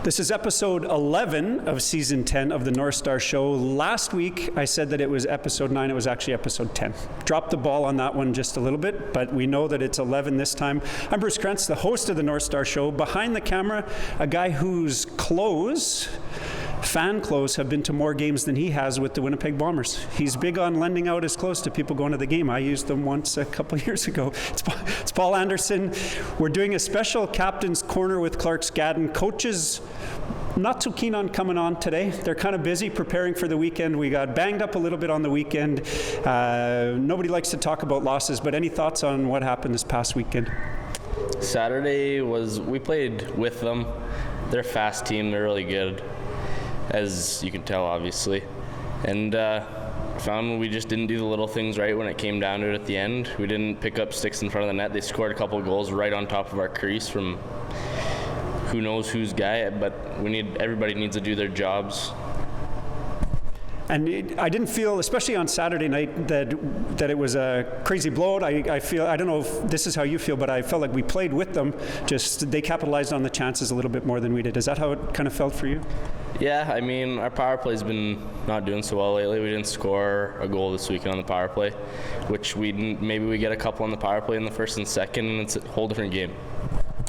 This is episode 11 of season 10 of the Northstars show. Last week, I said that it was episode 9. It was actually episode 10. Dropped the ball on that one just a little bit, but we know that it's 11 this time. I'm Bruce Krentz, the host of the Northstars show. Behind the camera, a guy whose fan clothes have been to more games than he has with the Winnipeg Bombers. He's big on lending out his clothes to people going to the game. I used them once a couple of years ago. It's Paul Anderson. We're doing a special Captain's Corner with Clark Scadden. Coaches not so keen on coming on today. They're kind of busy preparing for the weekend. We got banged up a little bit on the weekend. Nobody likes to talk about losses, but any thoughts on what happened this past weekend? Saturday we played with them. They're a fast team. They're really good, as you can tell, obviously. And found we just didn't do the little things right when it came down to it at the end. We didn't pick up sticks in front of the net. They scored a couple of goals right on top of our crease from who knows whose guy, but everybody needs to do their jobs. And I didn't feel, especially on Saturday night, that it was a crazy blowout. I don't know if this is how you feel, but I felt like we played with them. Just they capitalized on the chances a little bit more than we did. Is that how it kind of felt for you? Yeah, I mean, our power play's been not doing so well lately. We didn't score a goal this weekend on the power play, which maybe we get a couple on the power play in the first and second, and it's a whole different game.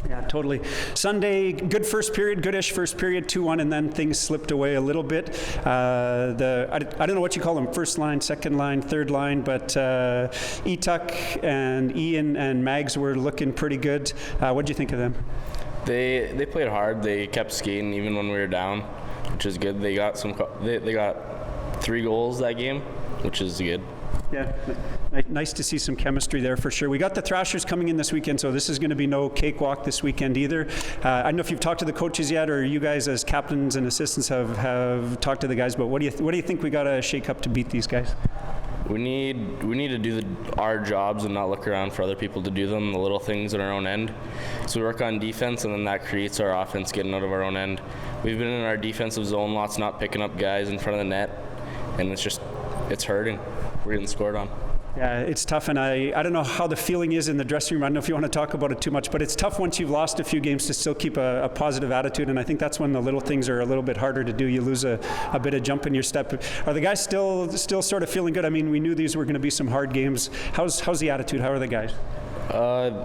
Yeah, totally. Sunday, good first period, goodish first period, 2-1, and then things slipped away a little bit. I don't know what you call them, first line, second line, third line, but Matechuk and Ian and Mags were looking pretty good. What did you think of them? They played hard. They kept skating even when we were down, which is good. They got they got 3 goals that game, which is good. Yeah, nice to see some chemistry there for sure. We got the Thrashers coming in this weekend, so this is going to be no cakewalk this weekend either. I don't know if you've talked to the coaches yet, or you guys as captains and assistants have talked to the guys, but what do you think we got to shake up to beat these guys? We need to do our jobs and not look around for other people to do them, the little things on our own end. So we work on defense, and then that creates our offense getting out of our own end. We've been in our defensive zone lots, not picking up guys in front of the net, and it's hurting. We're getting scored on. Yeah, it's tough, and I don't know how the feeling is in the dressing room. I don't know if you want to talk about it too much, but it's tough once you've lost a few games to still keep a positive attitude, and I think that's when the little things are a little bit harder to do. You lose a bit of jump in your step. Are the guys still sort of feeling good? I mean, we knew these were going to be some hard games. How's the attitude? How are the guys?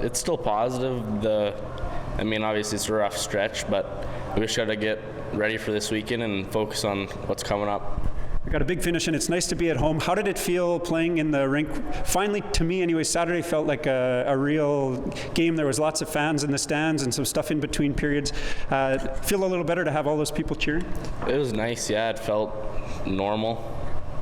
It's still positive. Obviously it's a rough stretch, but we just got to get ready for this weekend and focus on what's coming up. We got a big finish, and it's nice to be at home. How did it feel playing in the rink? Finally, to me anyway, Saturday felt like a real game. There was lots of fans in the stands and some stuff in between periods. Feel a little better to have all those people cheering? It was nice, yeah. It felt normal,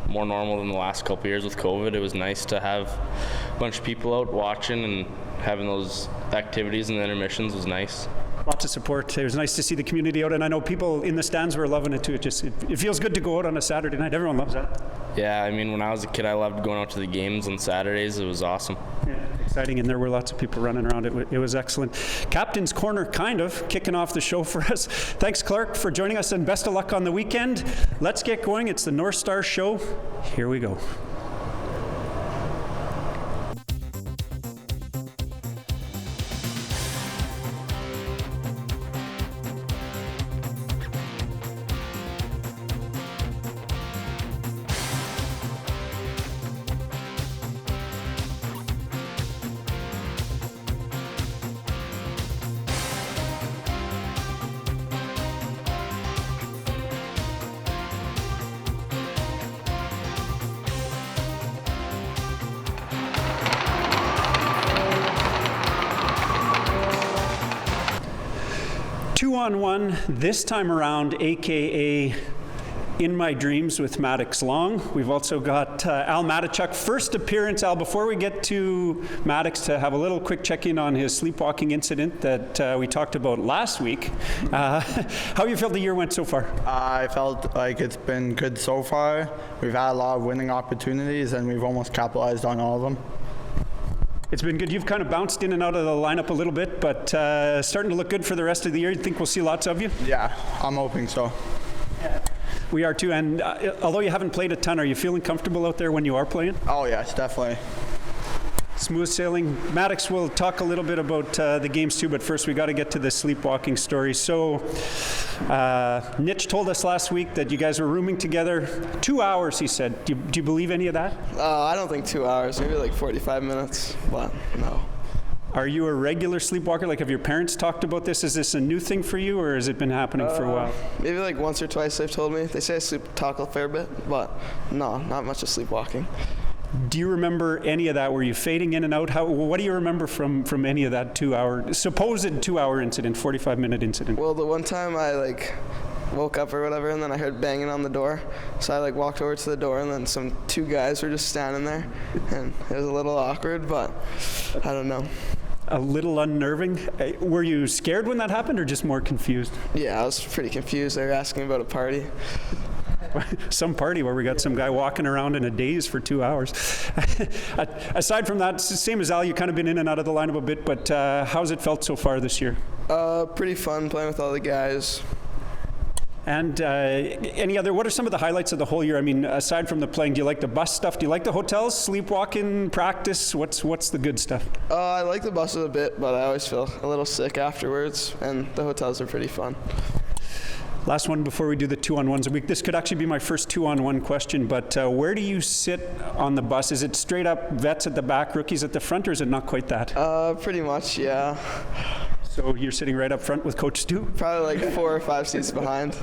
more normal than the last couple of years with COVID. It was nice to have a bunch of people out watching, and having those activities and the intermissions was nice. Lots of support. It was nice to see the community out, and I know people in the stands were loving it too. It feels good to go out on a Saturday night. Everyone loves that. Yeah, I mean, when I was a kid, I loved going out to the games on Saturdays. It was awesome. Yeah, exciting, and there were lots of people running around. It was excellent. Captain's Corner, kind of, kicking off the show for us. Thanks, Clark, for joining us, and best of luck on the weekend. Let's get going. It's the Northstars show. Here we go. Two-on-one this time around, aka In My Dreams with Madexx Long. We've also got Al Matechuk. First appearance, Al, before we get to Madexx, to have a little quick check-in on his sleepwalking incident that we talked about last week. How you felt the year went so far? I felt like it's been good so far. We've had a lot of winning opportunities, and we've almost capitalized on all of them. It's been good. You've kind of bounced in and out of the lineup a little bit, but starting to look good for the rest of the year. You think we'll see lots of you? Yeah, I'm hoping so. Yeah. We are too, and although you haven't played a ton, are you feeling comfortable out there when you are playing? Oh yes, definitely. Smooth sailing. Madexx will talk a little bit about the games too, but first we got to get to the sleepwalking story. So, Nitch told us last week that you guys were rooming together 2 hours, he said. Do you believe any of that? I don't think 2 hours, maybe like 45 minutes, but no. Are you a regular sleepwalker? Like, have your parents talked about this? Is this a new thing for you, or has it been happening for a while? Maybe like once or twice they've told me. They say I talk a fair bit, but no, not much of sleepwalking. Do you remember any of that? Were you fading in and out? What do you remember from any of that supposed 2 hour incident, 45-minute incident? Well, the one time I woke up or whatever, and then I heard banging on the door. So I walked over to the door, and then two guys were just standing there, and it was a little awkward, but I don't know. A little unnerving. Were you scared when that happened, or just more confused? Yeah, I was pretty confused. They were asking about a party. Some party where we got some guy walking around in a daze for 2 hours. Aside from that, same as Al, you kind of been in and out of the lineup a bit, but how's it felt so far this year? Pretty fun playing with all the guys. And what are some of the highlights of the whole year? I mean, aside from the playing, do you like the bus stuff? Do you like the hotels, sleepwalking, practice? What's the good stuff? I like the buses a bit, but I always feel a little sick afterwards, and the hotels are pretty fun. Last one before we do the 2-on-1s a week. This could actually be my first 2-on-1 question, but where do you sit on the bus? Is it straight up vets at the back, rookies at the front, or is it not quite that? Pretty much, yeah. So you're sitting right up front with Coach Stu? Probably 4 or 5 seats behind.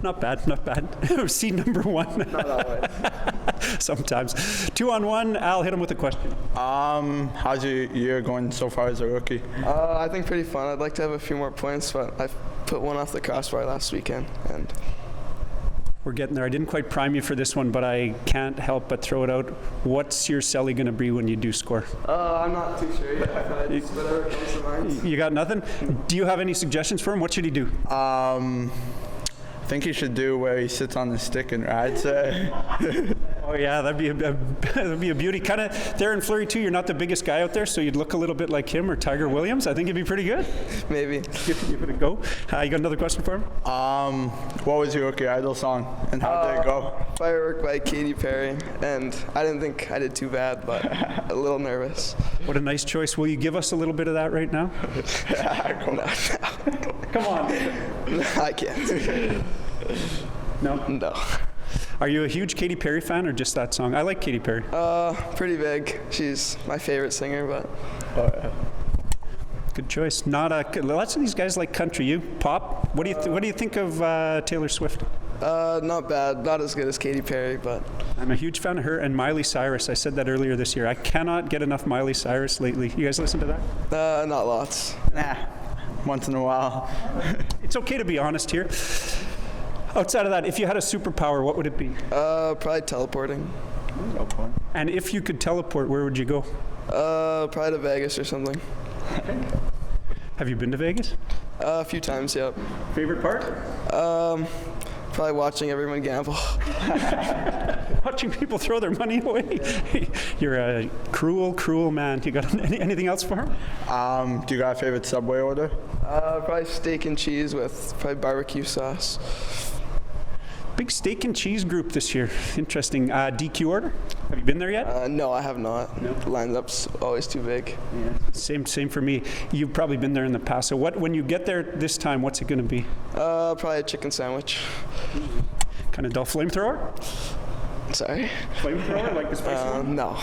Not bad, not bad. Seat number 1. Not always. Sometimes. 2-on-1, Al, hit him with a question. How's your year going so far as a rookie? I think pretty fun. I'd like to have a few more points, but I put one off the crossbar last weekend, and we're getting there. I didn't quite prime you for this one, but I can't help but throw it out. What's your celly going to be when you do score? I'm not too sure yet. Whatever comes to mind. You got nothing? Do you have any suggestions for him? What should he do? I think he should do where he sits on the stick and rides. Oh yeah, that'd be a beauty. Kind of there in Fleury too. You're not the biggest guy out there, so you'd look a little bit like him or Tiger Williams. I think it'd be pretty good. Maybe. Give it a go. You got another question for him? What was your rookie idol song, and how did it go? Firework by Katy Perry, and I didn't think I did too bad, but a little nervous. What a nice choice. Will you give us a little bit of that right now? Come on. No, I can't. No? No. Are you a huge Katy Perry fan, or just that song? I like Katy Perry. Pretty big. She's my favorite singer, but. Good choice. Lots of these guys like country. You pop. What do you think of Taylor Swift? Not bad. Not as good as Katy Perry, but. I'm a huge fan of her and Miley Cyrus. I said that earlier this year. I cannot get enough Miley Cyrus lately. You guys listen to that? Not lots. Nah, once in a while. It's okay to be honest here. Outside of that, if you had a superpower, what would it be? Probably teleporting. And if you could teleport, where would you go? Probably to Vegas or something. Have you been to Vegas? A few times, yep. Favorite part? Probably watching everyone gamble. Watching people throw their money away. You're a cruel, cruel man. You got anything else for him? Do you got a favorite Subway order? Probably steak and cheese with probably barbecue sauce. Big steak and cheese group this year. Interesting. DQ order? Have you been there yet? No, I have not. No. The lineup's always too big. Yeah. Same for me. You've probably been there in the past. So when you get there this time, what's it going to be? Probably a chicken sandwich. Kind of dull. Flamethrower? Sorry? Flamethrower, like the spicy one? No.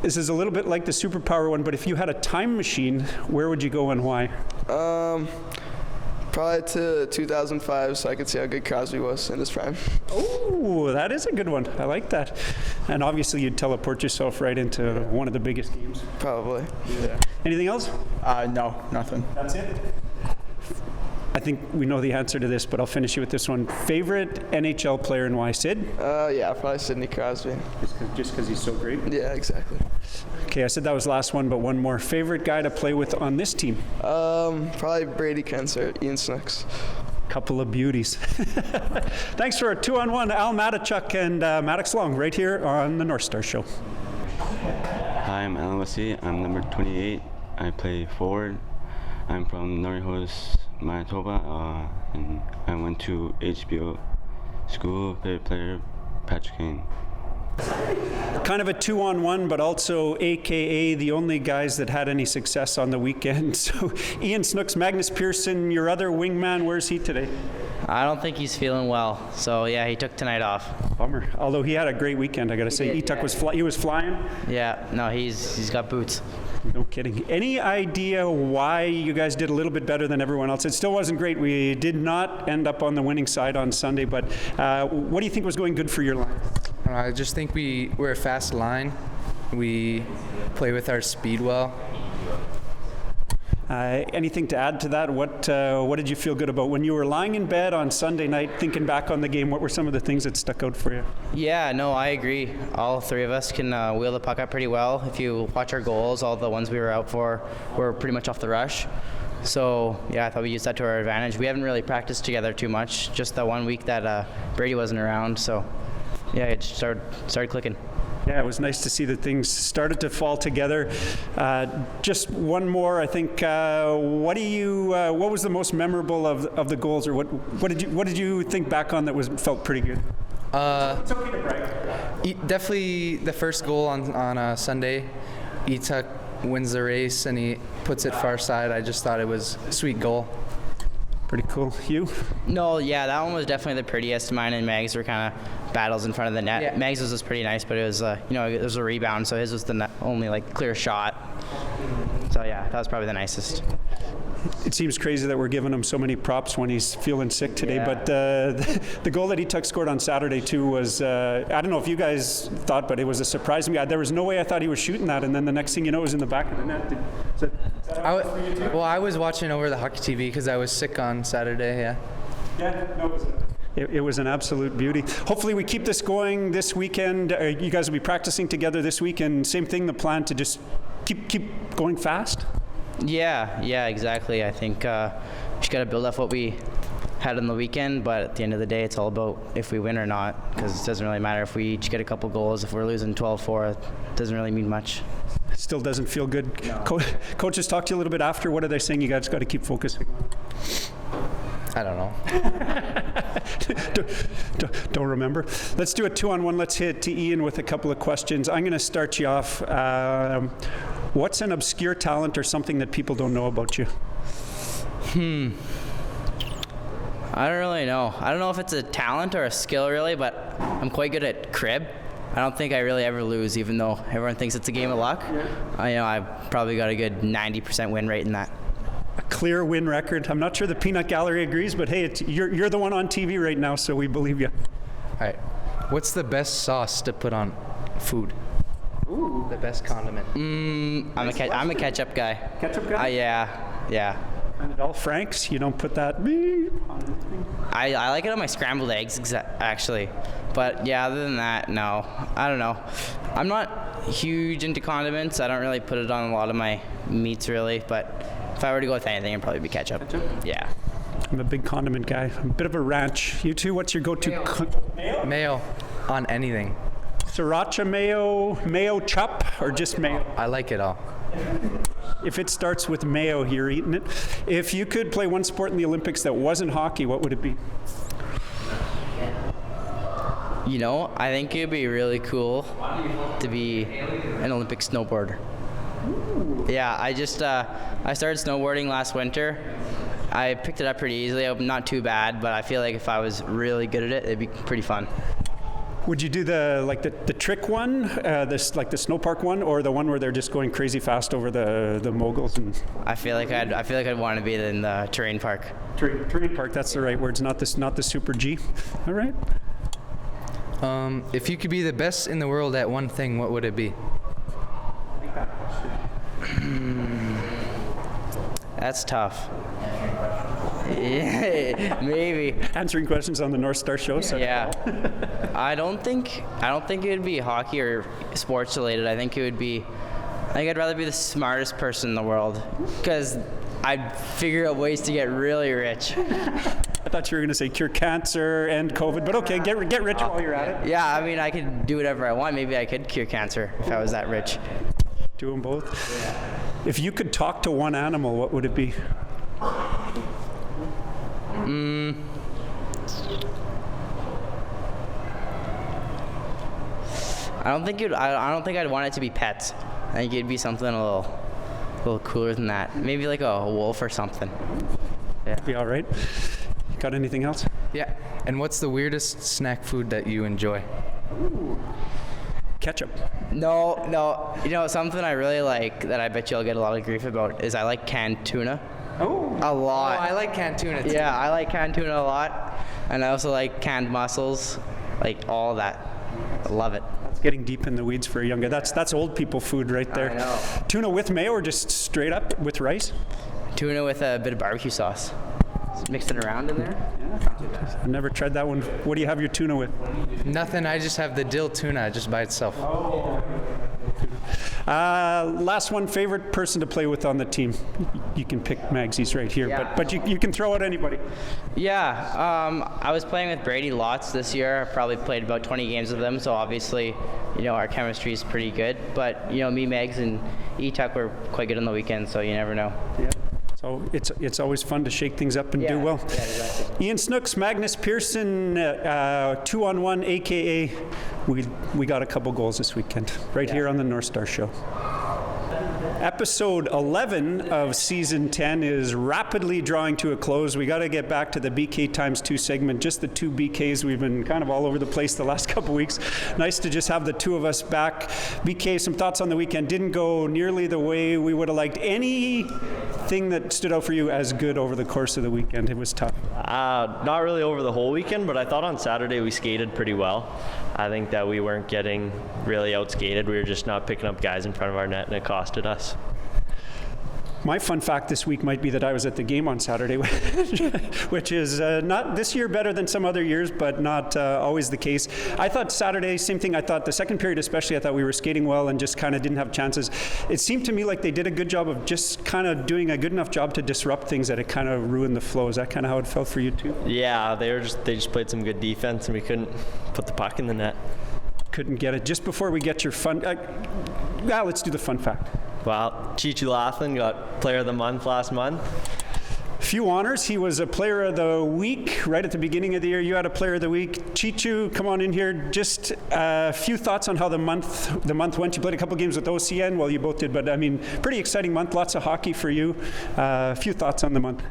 This is a little bit like the superpower one, but if you had a time machine, where would you go and why? Probably to 2005, so I could see how good Crosby was in his prime. Oh, that is a good one. I like that. And obviously, you'd teleport yourself right into one of the biggest games. Probably. Yeah. Anything else? No, nothing. That's it? I think we know the answer to this, but I'll finish you with this one. Favorite NHL player and why? Sid? Yeah, probably Sidney Crosby. Just because he's so great? Yeah, exactly. Okay, I said that was the last one, but one more. Favorite guy to play with on this team? Probably Brady Krentz or Ian Snooks. Couple of beauties. Thanks for a 2-on-1. Al Matechuk and Madexx Long right here on the Northstars show. Hi, I'm Allan. I'm number 28. I play forward. I'm from Northstars, Manitoba, and I went to HBO school. Favorite player, Patrick Kane. Kind of a 2-on-1, but also AKA the only guys that had any success on the weekend. So Ian Snooks Magnus Pearson, your other wingman, where's he today? I don't think he's feeling well, so yeah, he took tonight off. Bummer. Although he had a great weekend, I gotta say. Matechuk was he was flying. Yeah, no, he's got boots. No kidding. Any idea why you guys did a little bit better than everyone else? It still wasn't great. We did not end up on the winning side on Sunday, but what do you think was going good for your line? I just think we're a fast line. We play with our speed well. Anything to add to that? What did you feel good about when you were lying in bed on Sunday night, thinking back on the game? What were some of the things that stuck out for you? Yeah, no, I agree. All three of us can wheel the puck up pretty well. If you watch our goals, all the ones we were out for were pretty much off the rush. So yeah, I thought we used that to our advantage. We haven't really practiced together too much. Just the 1 week that Brady wasn't around. So yeah, it just started clicking. Yeah, it was nice to see that things started to fall together. Just one more, I think. What was the most memorable of the goals, or what did you think back on that felt pretty good? It's okay to brag. Definitely the first goal on Sunday. Matechuk wins the race and he puts it far side. I just thought it was a sweet goal. Pretty cool. You? No, yeah, that one was definitely the prettiest. Mine and Meg's were kind of battles in front of the net. Yeah. Meg's was pretty nice, but it was, it was a rebound, so his was the only clear shot. So yeah, that was probably the nicest. It seems crazy that we're giving him so many props when he's feeling sick today, yeah. But the goal that Matechuk scored on Saturday too was, I don't know if you guys thought, but it was a surprise to me. There was no way I thought he was shooting that, and then the next thing you know, it was in the back of the net. I was watching over the hockey TV because I was sick on Saturday, yeah. Yeah, no, it was an absolute beauty. Hopefully we keep this going this weekend. You guys will be practicing together this weekend. Same thing, the plan to just keep going fast? Yeah, exactly. I think we just got to build off what we had on the weekend, but at the end of the day, it's all about if we win or not, because it doesn't really matter if we each get a couple goals. If we're losing 12-4, it doesn't really mean much. Still doesn't feel good. No. Coaches talked to you a little bit after. What are they saying? You guys got to keep focusing. I don't know. Don't remember. Let's do a 2-on-1. Let's hit to Ian with a couple of questions. I'm going to start you off. What's an obscure talent or something that people don't know about you? I don't really know. I don't know if it's a talent or a skill really, but I'm quite good at crib. I don't think I really ever lose, even though everyone thinks it's a game of luck. Yeah. I've probably got a good 90% win rate in that. A clear win record. I'm not sure the Peanut Gallery agrees, but hey, you're the one on TV right now, so we believe you. All right. What's the best sauce to put on food? Ooh. The best condiment. I'm a ketchup guy. Ketchup guy? Yeah. And all Franks, you don't put that on anything? I like it on my scrambled eggs, actually. But yeah, other than that, no. I don't know. I'm not huge into condiments. I don't really put it on a lot of my meats, really. But if I were to go with anything, it'd probably be ketchup. Yeah. I'm a big condiment guy. I'm a bit of a ranch. You two, what's your go-to? Mayo on anything. Sriracha mayo chup, or just mayo? I like it all. If it starts with mayo, you're eating it. If you could play one sport in the Olympics that wasn't hockey, what would it be? I think it'd be really cool to be an Olympic snowboarder. Ooh. Yeah, I started snowboarding last winter. I picked it up pretty easily. I'm not too bad, but I feel like if I was really good at it, it'd be pretty fun. Would you do the trick one, the snow park one, or the one where they're just going crazy fast over the moguls? And I feel like I'd want to be in the terrain park. Terrain park, that's the right words, not the super G. All right. If you could be the best in the world at one thing, what would it be? That's tough. Yeah, maybe. Answering questions on the Northstars show. So. Yeah. I don't think it would be hockey or sports related. I think I'd rather be the smartest person in the world, because I'd figure out ways to get really rich. I thought you were going to say cure cancer and COVID, but okay, get rich while you're at it. Yeah, I mean, I could do whatever I want. Maybe I could cure cancer if I was that rich. Do them both? Yeah. If you could talk to one animal, what would it be? I don't think I'd want it to be pets. I think it'd be something a little cooler than that. Maybe like a wolf or something. Yeah. Be all right. Got anything else? Yeah. And what's the weirdest snack food that you enjoy? Ketchup. No. You know, something I really like that I bet you I'll get a lot of grief about is I like canned tuna. Oh. A lot. Oh, I like canned tuna too. Yeah, I like canned tuna a lot. And I also like canned mussels, like all that. I love it. That's getting deep in the weeds for a young guy. That's old people food right there. I know. Tuna with mayo or just straight up with rice? Tuna with a bit of barbecue sauce. Just mix it around in there. I've never tried that one. What do you have your tuna with? Nothing. I just have the dill tuna just by itself. Last one, favorite person to play with on the team. You can pick Mags, he's right here, Yeah. but you can throw out anybody. Yeah, I was playing with Brady lots this year. I probably played about 20 games with him, so obviously, you know, our chemistry is pretty good. But, you know, me, Megs, and Matechuk were quite good on the weekend, so you never know. Yeah. So it's always fun to shake things up and do well. Yeah, exactly. Ian Snooks, Magnus Pearson, 2-on-1, a.k.a. We got a couple goals this weekend, right here on the Northstars show. Episode 11 of Season 10 is rapidly drawing to a close. We got to get back to the BK times 2 segment, just the 2 BKs. We've been kind of all over the place the last couple weeks. Nice to just have the 2 of us back. BK, some thoughts on the weekend. Didn't go nearly the way we would have liked. Anything that stood out for you as good over the course of the weekend? It was tough. Not really over the whole weekend, but I thought on Saturday we skated pretty well. I think that we weren't getting really outskated. We were just not picking up guys in front of our net, and it costed us. My fun fact this week might be that I was at the game on Saturday, which is not this year better than some other years, but not always the case. I thought Saturday, same thing. I thought the second period especially, I thought we were skating well and just kind of didn't have chances. It seemed to me like they did a good job of just kind of doing a good enough job to disrupt things that it kind of ruined the flow. Is that kind of how it felt for you too? Yeah, they just played some good defense, and we couldn't put the puck in the net. Couldn't get it. Just before we get your fun, let's do the fun fact. Well, Cheechoo Lathlin got Player of the Month last month. Few honors. He was a Player of the Week right at the beginning of the year. You had a Player of the Week. Cheechoo, come on in here. Just a few thoughts on how the month went. You played a couple games with OCN. Well, you both did, but I mean, pretty exciting month. Lots of hockey for you. A few thoughts on the month.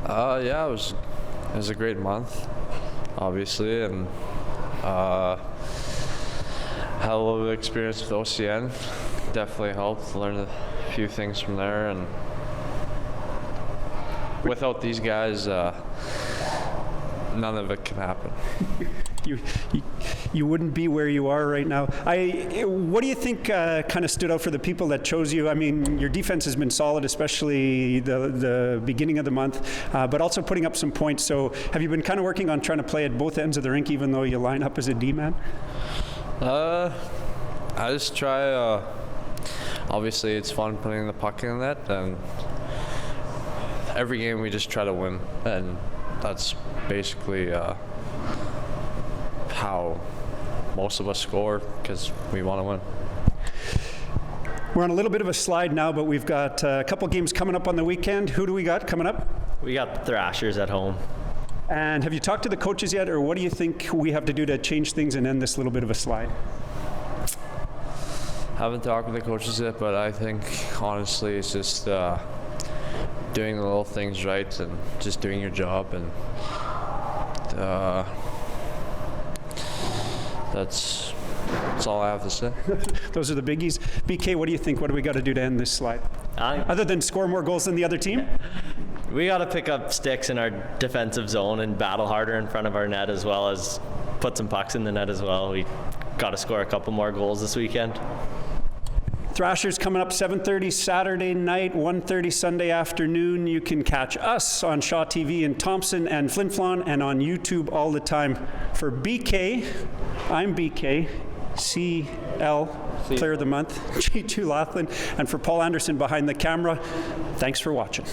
Yeah, it was a great month, obviously, and had a little bit of experience with OCN. Definitely helped. Learned a few things from there, and without these guys, none of it can happen. You wouldn't be where you are right now. What do you think kind of stood out for the people that chose you? I mean, your defense has been solid, especially the beginning of the month, but also putting up some points. So have you been kind of working on trying to play at both ends of the rink, even though you line up as a D-man? I just try. Obviously, it's fun putting the puck in the net, and every game we just try to win, and that's basically how most of us score, because we want to win. We're on a little bit of a slide now, but we've got a couple games coming up on the weekend. Who do we got coming up? We got the Thrashers at home. And have you talked to the coaches yet, or what do you think we have to do to change things and end this little bit of a slide? Haven't talked with the coaches yet, but I think honestly it's just doing the little things right and just doing your job, and that's all I have to say. Those are the biggies. BK, what do you think? What do we got to do to end this slide? Other than score more goals than the other team? We got to pick up sticks in our defensive zone and battle harder in front of our net, as well as put some pucks in the net as well. We got to score a couple more goals this weekend. Thrashers coming up 7:30 Saturday night, 1:30 Sunday afternoon. You can catch us on Shaw TV in Thompson and Flin Flon, and on YouTube all the time. For BK, I'm BK, CL, Player of the Month, Cheechoo Lathlin, and for Paul Anderson behind the camera, thanks for watching.